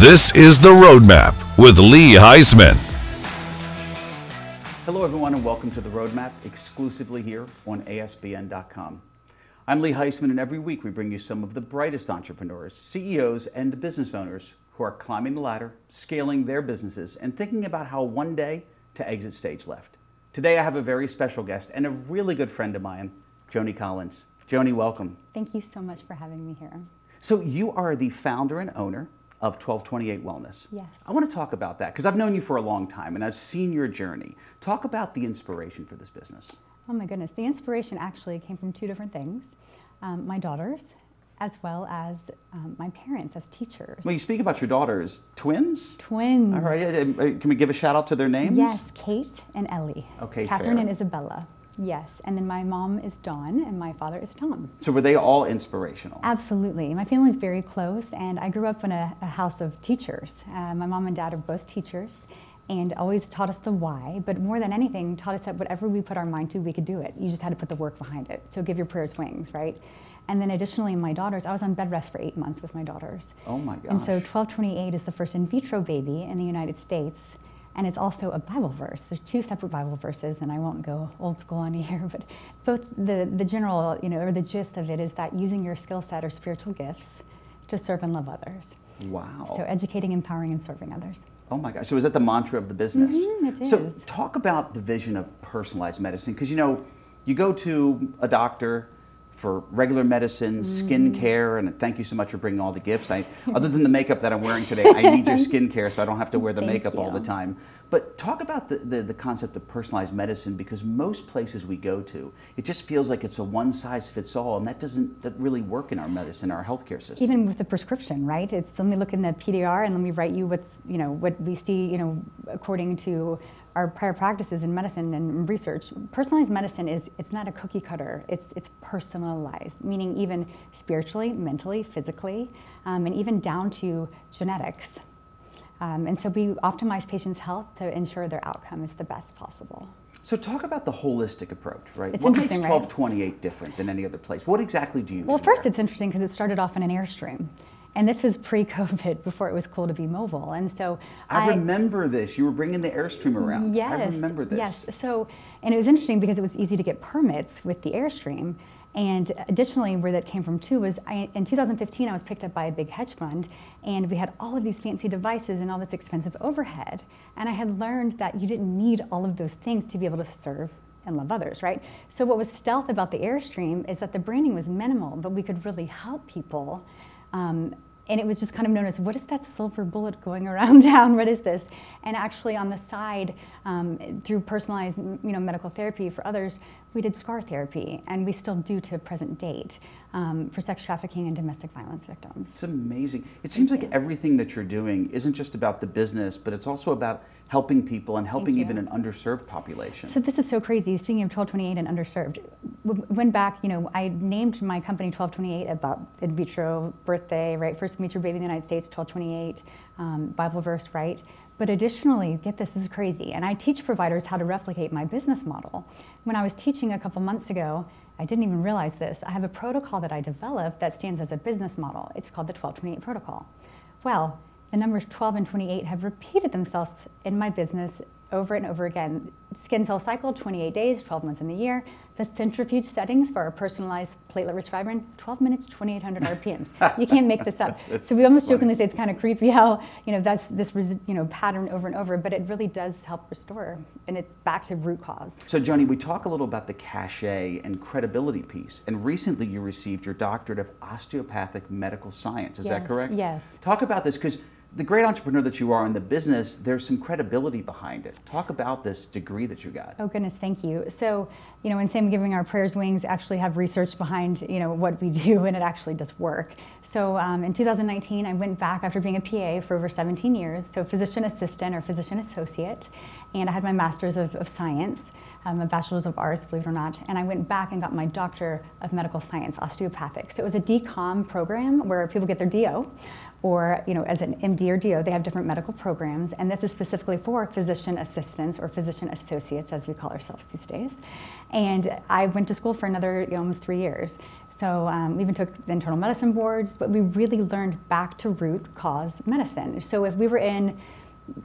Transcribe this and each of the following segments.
This is The Roadmap with Lee Heisman. Hello everyone and welcome to The Roadmap, exclusively here on ASBN.com. I'm Lee Heisman, and every week we bring you some of the brightest entrepreneurs, CEOs, and business owners who are climbing the ladder, scaling their businesses, and thinking about how one day to exit stage left. Today I have a very special guest and a really good friend of mine, Joni Collins. Joni, welcome. Thank you so much for having me here. So you are the founder and owner of 1228 Wellness. Yes. I want to talk about that because I've known you for a long time and I've seen your journey. Talk about the inspiration for this business. Oh my goodness, the inspiration actually came from two different things. My daughters, as well as my parents as teachers. Well, you speak about your daughters, twins? Twins. All right, can we give a shout out to their names? Yes, Kate and Ellie. Okay, Catherine fair. and Isabella. Yes, and then my mom is Dawn and my father is Tom. So were they all inspirational? Absolutely. My family's very close, and I grew up in a house of teachers. My mom and dad are both teachers and always taught us the why, but more than anything taught us that whatever we put our mind to, we could do it. You just had to put the work behind it. So give your prayers wings, right? And then additionally, my daughters, I was on bed rest for 8 months with my daughters. Oh my gosh. And so 1228 is the first in vitro baby in the United States. And it's also a Bible verse. There's two separate Bible verses, and I won't go old school on you here, but both the general, or the gist of it is that using your skill set or spiritual gifts to serve and love others. Wow. So educating, empowering, and serving others. Oh my gosh. So is that the mantra of the business? It So is. talk about the vision of personalized medicine, because you go to a doctor for regular medicine, skin care, and thank you so much for bringing all the gifts. Other than the makeup that I'm wearing today, I need your skin care so I don't have to wear the Thank makeup all you. the time. But talk about the concept of personalized medicine, because most places we go to, it just feels like it's a one-size-fits-all, and that doesn't really work in our medicine, our healthcare system. Even with the prescription, right? It's let me look in the PDR and let me write you what's, what we see, according to our prior practices in medicine and research. Personalized medicine it's not a cookie cutter, it's personalized, meaning even spiritually, mentally, physically, and even down to genetics. And so we optimize patients' health to ensure their outcome is the best possible. So talk about the holistic approach, right? It's What makes interesting, right? 1228 different than any other place? What exactly do you do? Well, first there? it's interesting because it started off in an Airstream. And this was pre-COVID, before it was cool to be mobile. And so I remember this. You were bringing the Airstream around. Yes. I remember this. Yes. So, and it was interesting because it was easy to get permits with the Airstream. And additionally, where that came from too was in 2015, I was picked up by a big hedge fund, and we had all of these fancy devices and all this expensive overhead. And I had learned that you didn't need all of those things to be able to serve and love others, right? So what was stealth about the Airstream is that the branding was minimal, but we could really help people. And it was just kind of known as, what is that silver bullet going around town? What is this? And actually on the side, through personalized medical therapy for others, we did scar therapy, and we still do to present date for sex trafficking and domestic violence victims. It's amazing. It seems like everything that you're doing isn't just about the business, but it's also about helping people and helping even an underserved population. So this is so crazy. Speaking of 1228 and underserved, went back, I named my company 1228 about in vitro birthday, right? First in vitro baby in the United States, 1228, Bible verse, right? But additionally, get this is crazy, and I teach providers how to replicate my business model. When I was teaching a couple months ago, I didn't even realize this. I have a protocol that I developed that stands as a business model. It's called the 1228 protocol. Well, the numbers 12 and 28 have repeated themselves in my business over and over again. Skin cell cycle, 28 days, 12 months in the year. The centrifuge settings for our personalized platelet-rich fibrin, 12 minutes, 2,800 RPMs. You can't make this up. So we almost jokingly say it's kind of creepy how, that's this, pattern over and over, but it really does help restore, and it's back to root cause. So Joni, we talk a little about the cachet and credibility piece, and recently you received your doctorate of osteopathic medical science. Is that correct? Yes. Talk about this, because the great entrepreneur that you are in the business, there's some credibility behind it. Talk about this degree that you got. Oh goodness, thank you. So, in Sam Giving Our Prayers Wings, actually have research behind, what we do, and it actually does work. So in 2019, I went back after being a PA for over 17 years, so physician assistant or physician associate, and I had my master's of science, a bachelor's of arts, believe it or not, and I went back and got my doctor of medical science, osteopathic. So it was a DCOM program where people get their DO, or as an MD or DO, they have different medical programs, and this is specifically for physician assistants or physician associates, as we call ourselves these days. And I went to school for another almost 3 years. So we even took the internal medicine boards, but we really learned back to root cause medicine. So if we were in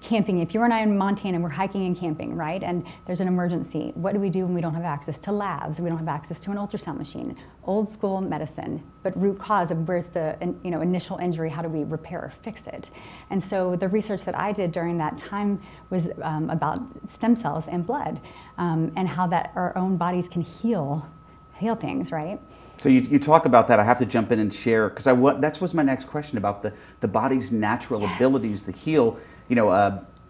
camping, if you and I are in Montana and we're hiking and camping, right, and there's an emergency, what do we do when we don't have access to labs? We don't have access to an ultrasound machine. Old school medicine, but root cause of where's the initial injury, how do we repair or fix it? And so the research that I did during that time was about stem cells and blood, and how that our own bodies can heal things, right? So you talk about that. I have to jump in and share, because that was my next question about the body's natural abilities to heal.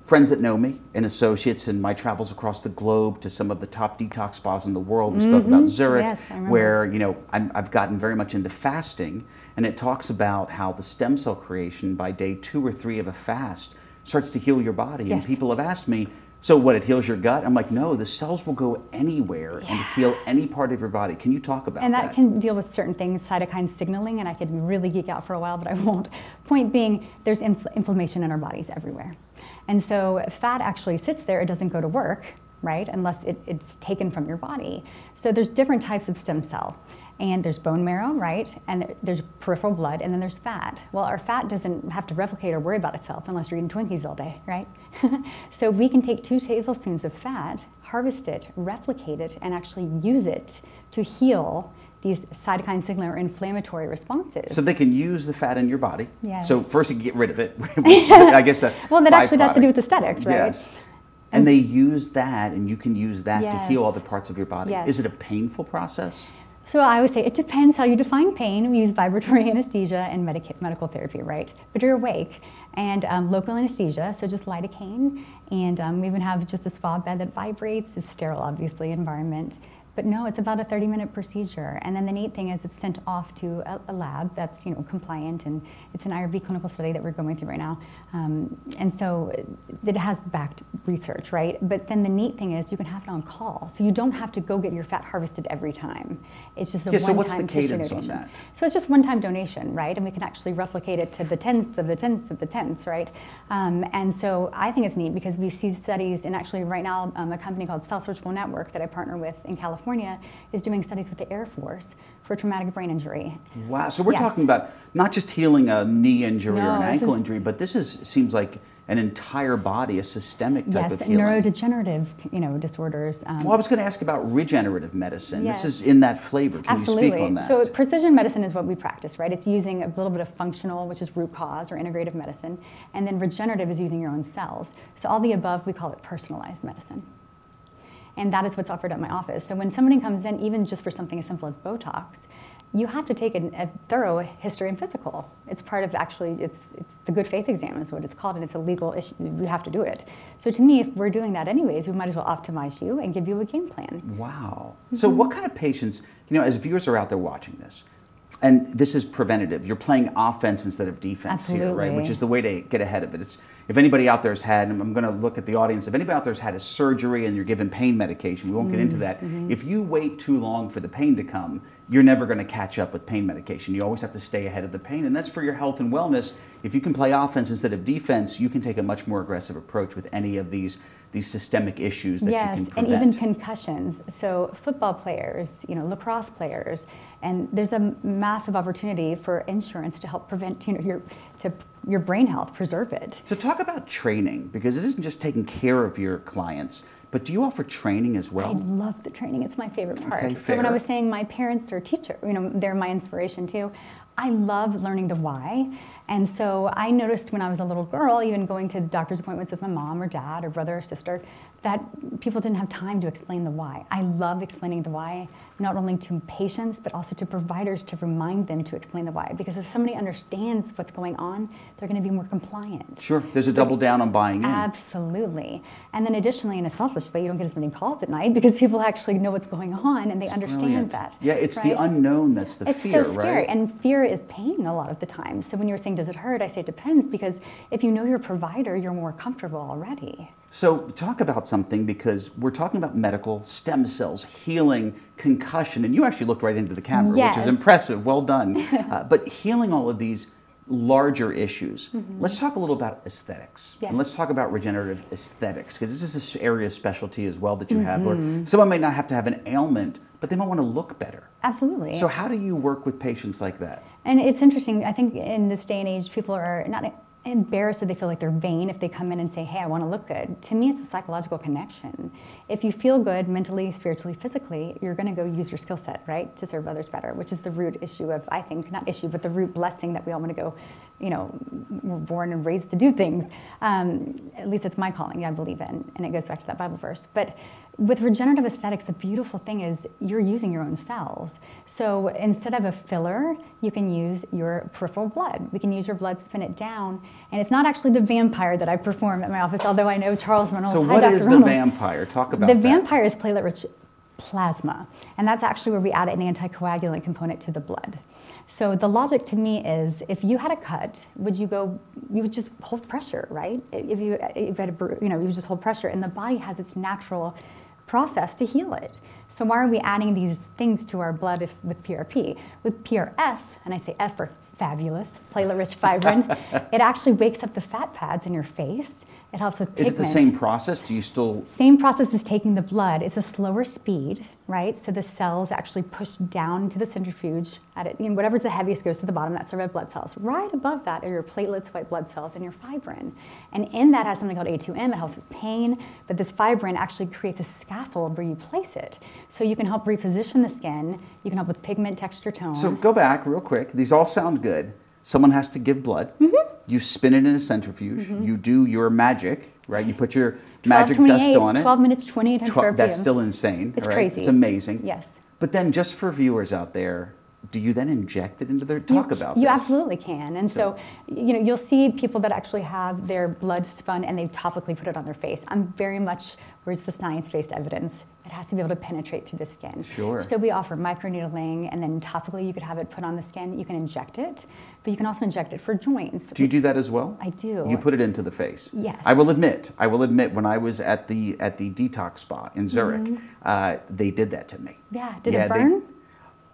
Friends that know me and associates in my travels across the globe to some of the top detox spas in the world. We spoke about Zurich, where I've gotten very much into fasting, and it talks about how the stem cell creation by day 2 or 3 of a fast starts to heal your body. And people have asked me, so what, it heals your gut? I'm like, no, the cells will go anywhere and heal any part of your body. Can you talk about that? And that can deal with certain things, cytokine signaling, and I could really geek out for a while, but I won't. Point being, there's inflammation in our bodies everywhere. And so fat actually sits there, it doesn't go to work, right, unless it's taken from your body. So there's different types of stem cell. And there's bone marrow, right? And there's peripheral blood, and then there's fat. Well, our fat doesn't have to replicate or worry about itself unless you're eating Twinkies all day, right? So we can take 2 tablespoons of fat, harvest it, replicate it, and actually use it to heal these cytokine signaling or inflammatory responses. So they can use the fat in your body. Yes. So first you get rid of it, which is, I guess, a well, that actually has to do with aesthetics, right? Yes. And they use that, and you can use that to heal other parts of your body. Yes. Is it a painful process? So I always say it depends how you define pain. We use vibratory anesthesia and medical therapy, right? But you're awake. And local anesthesia, so just lidocaine. And we even have just a spa bed that vibrates. It's sterile, obviously, environment. But no, it's about a 30-minute procedure. And then the neat thing is it's sent off to a lab that's compliant, and it's an IRB clinical study that we're going through right now. And so it has backed research, right? But then the neat thing is you can have it on call. So you don't have to go get your fat harvested every time. It's just a one-time so what's the tissue cadence donation. on that? So it's just one-time donation, right? And we can actually replicate it to the 10th of the 10th of the 10th, right? And so I think it's neat because we see studies, and actually right now a company called Cell Surgical Network that I partner with in California is doing studies with the Air Force for traumatic brain injury. Wow, so we're talking about not just healing a knee injury or an ankle injury, but this seems like an entire body, a systemic type of healing. Yes, neurodegenerative, disorders. Well, I was going to ask about regenerative medicine. This is in that flavor. Can you speak on that? So precision medicine is what we practice, right? It's using a little bit of functional, which is root cause or integrative medicine, and then regenerative is using your own cells. So all the above, we call it personalized medicine. And that is what's offered at my office. So when somebody comes in, even just for something as simple as Botox, you have to take a thorough history and physical. It's part of it's the good faith exam is what it's called, and it's a legal issue. You have to do it. So to me, if we're doing that anyways, we might as well optimize you and give you a game plan. Wow. So what kind of patients, as viewers are out there watching this, and this is preventative. You're playing offense instead of defense here, right? Which is the way to get ahead of it. If anybody out there has had, and I'm going to look at the audience, if anybody out there has had a surgery and you're given pain medication, we won't get into that. If you wait too long for the pain to come, you're never going to catch up with pain medication. You always have to stay ahead of the pain, and that's for your health and wellness. If you can play offense instead of defense, you can take a much more aggressive approach with any of these systemic issues that you can prevent. And even concussions. So football players, lacrosse players, and there's a massive opportunity for insurance to help prevent your brain health, preserve it. So talk about training, because it isn't just taking care of your clients, but do you offer training as well? I love the training. It's my favorite part. Okay, so when I was saying my parents are teachers, they're my inspiration too. I love learning the why. And so I noticed when I was a little girl, even going to doctor's appointments with my mom or dad or brother or sister, that people didn't have time to explain the why. I love explaining the why, not only to patients, but also to providers to remind them to explain the why. Because if somebody understands what's going on, they're going to be more compliant. Sure, there's a double down on buying in. Absolutely. And then additionally, in a selfish way, you don't get as many calls at night because people actually know what's going on and they understand that. Yeah, it's the unknown that's the fear, right? It's so scary, and fear is pain a lot of the time. So when you were saying, does it hurt? I say it depends, because if you know your provider, you're more comfortable already. So talk about something, because we're talking about medical stem cells, healing, concussion, and you actually looked right into the camera, which is impressive. Well done. But healing all of these larger issues. Let's talk a little about aesthetics. And let's talk about regenerative aesthetics, because this is an area of specialty as well that you have, where someone may not have to have an ailment, but they might want to look better. Absolutely. So how do you work with patients like that? And it's interesting, I think in this day and age, people are not embarrassed or they feel like they're vain if they come in and say, hey, I want to look good. To me, it's a psychological connection. If you feel good mentally, spiritually, physically, you're going to go use your skill set, right, to serve others better, which is the root issue of, I think, not issue, but the root blessing that we all want to go, you know, we're born and raised to do things. At least it's my calling, I believe in, and it goes back to that Bible verse. But with regenerative aesthetics, the beautiful thing is you're using your own cells. So instead of a filler, you can use your peripheral blood. We can use your blood, spin it down, and it's not actually the vampire that I perform at my office, although I know Charles Reynolds. So what is the vampire? Talk about that. The vampire is platelet-rich plasma, and that's actually where we add an anticoagulant component to the blood. So the logic to me is, if you had a cut, you would just hold pressure, right? If you had a, you would just hold pressure, and the body has its natural process to heal it. So why are we adding these things to our blood with PRP? With PRF, and I say F for fabulous, platelet-rich fibrin, it actually wakes up the fat pads in your face. It helps with pigment. Is it the same process? Do you still... Same process as taking the blood. It's a slower speed, right? So the cells actually push down to the centrifuge. Whatever's the heaviest goes to the bottom. That's the red blood cells. Right above that are your platelets, white blood cells, and your fibrin. And in that has something called A2M. It helps with pain. But this fibrin actually creates a scaffold where you place it. So you can help reposition the skin. You can help with pigment, texture, tone. So go back real quick. These all sound good. Someone has to give blood. You spin it in a centrifuge. You do your magic, right? You put your magic dust on it. 12 minutes, 2800 RPM. That's still insane. It's right? crazy. It's amazing. Yes. But then just for viewers out there, do you then inject it into their... Talk about this. You absolutely can. And so, you'll see people that actually have their blood spun and they topically put it on their face. I'm very much, where's the science-based evidence? It has to be able to penetrate through the skin. Sure. So we offer microneedling, and then topically you could have it put on the skin. You can inject it, but you can also inject it for joints. Do you do that as well? I do. You put it into the face? Yes. I will admit, when I was at the detox spa in Zurich, they did that to me. Yeah. Did it burn?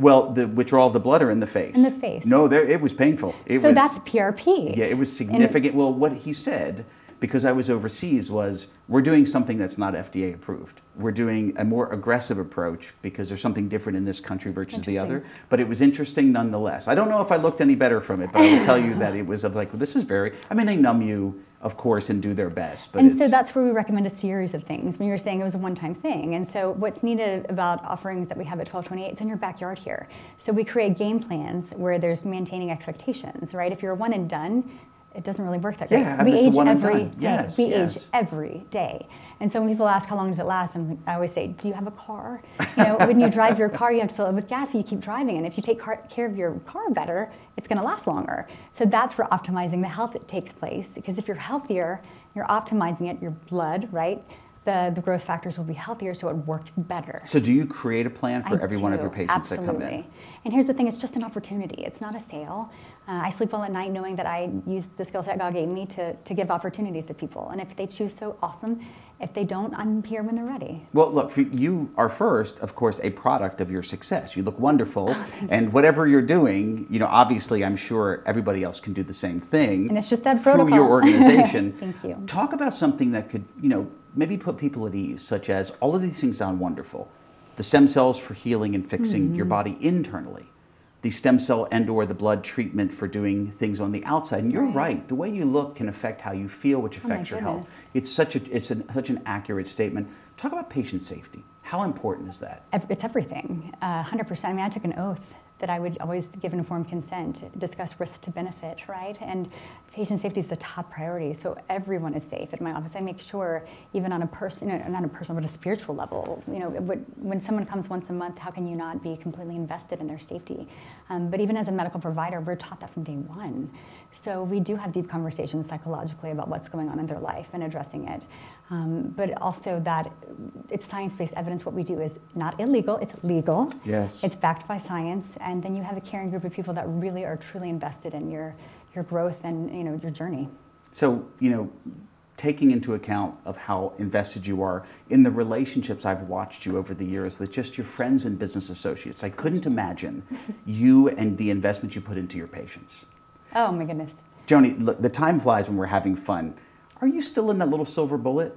Well, the withdrawal of the blood or in the face? In the face. No, it was painful. So that's PRP. Yeah, it was significant. Well, what he said, because I was overseas, was we're doing something that's not FDA approved. We're doing a more aggressive approach because there's something different in this country versus the other. But it was interesting nonetheless. I don't know if I looked any better from it, but I will tell you that it was like, this is very, I mean, they numb you, of course, and do their best. But so that's where we recommend a series of things. When you were saying it was a one-time thing. And so what's neat about offerings that we have at 1228, it's in your backyard here. So we create game plans where there's maintaining expectations, right? If you're a one and done, it doesn't really work that great. Yeah, we age every day. Yes, we age every day. And so when people ask how long does it last, I always say, do you have a car? When you drive your car, you have to fill it with gas, but you keep driving. And if you take care of your car better, it's going to last longer. So that's where optimizing the health takes place. Because if you're healthier, you're optimizing it, your blood, right? The growth factors will be healthier, so it works better. So do you create a plan for every one of your patients that come in? And here's the thing, it's just an opportunity. It's not a sale. I sleep well at night knowing that I use the skill set God gave me to give opportunities to people. And if they choose, so awesome. If they don't, I'm here when they're ready. Well, look, you are first, of course, a product of your success. You look wonderful, and whatever you're doing, obviously, I'm sure everybody else can do the same thing. And it's just that protocol. Through your organization. Thank you. Talk about something that could, maybe put people at ease, such as all of these things sound wonderful. The stem cells for healing and fixing your body internally. The stem cell and/or the blood treatment for doing things on the outside. And you're right. The way you look can affect how you feel, which affects your health. It's such an accurate statement. Talk about patient safety. How important is that? It's everything. 100%. I mean, I took an oath that I would always give informed consent, discuss risk to benefit, right? And patient safety is the top priority, so everyone is safe at my office. I make sure, even on a not a personal, but a spiritual level, when someone comes once a month, how can you not be completely invested in their safety? But even as a medical provider, we're taught that from day one. So we do have deep conversations psychologically about what's going on in their life and addressing it. But also that it's science-based evidence. What we do is not illegal, it's legal. Yes. It's backed by science, and then you have a caring group of people that really are truly invested in your growth and your journey. So, taking into account of how invested you are in the relationships I've watched you over the years with just your friends and business associates, I couldn't imagine you and the investment you put into your patients. Oh my goodness. Joni, look, the time flies when we're having fun. Are you still in that little silver bullet?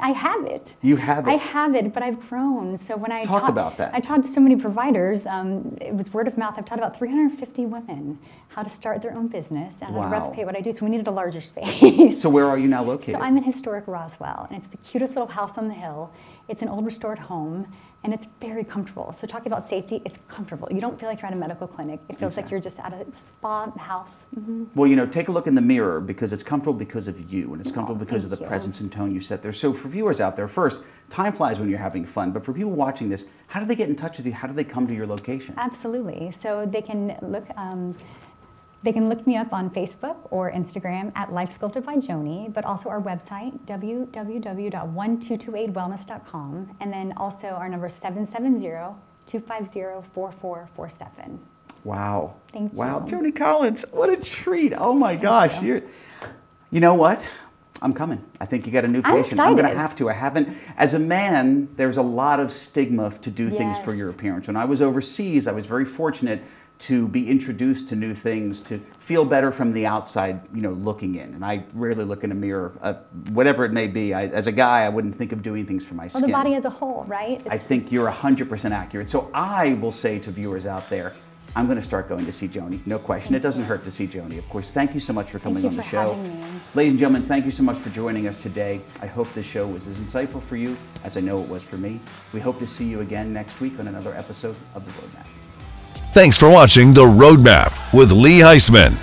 I have it. You have it. I have it, but I've grown. So when I Talk about that. I taught so many providers. It was word of mouth. I've taught about 350 women how to start their own business and how to replicate what I do. So we needed a larger space. So where are you now located? So I'm in historic Roswell, and it's the cutest little house on the hill. It's an old restored home, and it's very comfortable. So talking about safety, it's comfortable. You don't feel like you're at a medical clinic. It feels like you're just at a spa house. Well, you know, take a look in the mirror, because it's comfortable because of you, and it's comfortable because of the presence and tone you set there. So for viewers out there, first, time flies when you're having fun, but for people watching this, how do they get in touch with you? How do they come to your location? Absolutely. So they can look me up on Facebook or Instagram at Life Sculpted by Joni, but also our website, www.1228wellness.com, and then also our number is 770-250-4447. Wow. Thank you. Wow, Joni Collins, what a treat. Oh my gosh. You know what? I'm coming. I think you got a new patient. I'm going to have to. I haven't. As a man, there's a lot of stigma to do things for your appearance. When I was overseas, I was very fortunate to be introduced to new things, to feel better from the outside, you know, looking in. And I rarely look in a mirror, whatever it may be. As a guy, I wouldn't think of doing things for my skin. Well, the body as a whole, right? I think you're 100% accurate. So I will say to viewers out there, I'm going to start going to see Joni. No question. It doesn't hurt to see Joni, of course. Thank you so much for coming on the show. Ladies and gentlemen, thank you so much for joining us today. I hope this show was as insightful for you as I know it was for me. We hope to see you again next week on another episode of The Roadmap. Thanks for watching The Roadmap with Lee Heisman.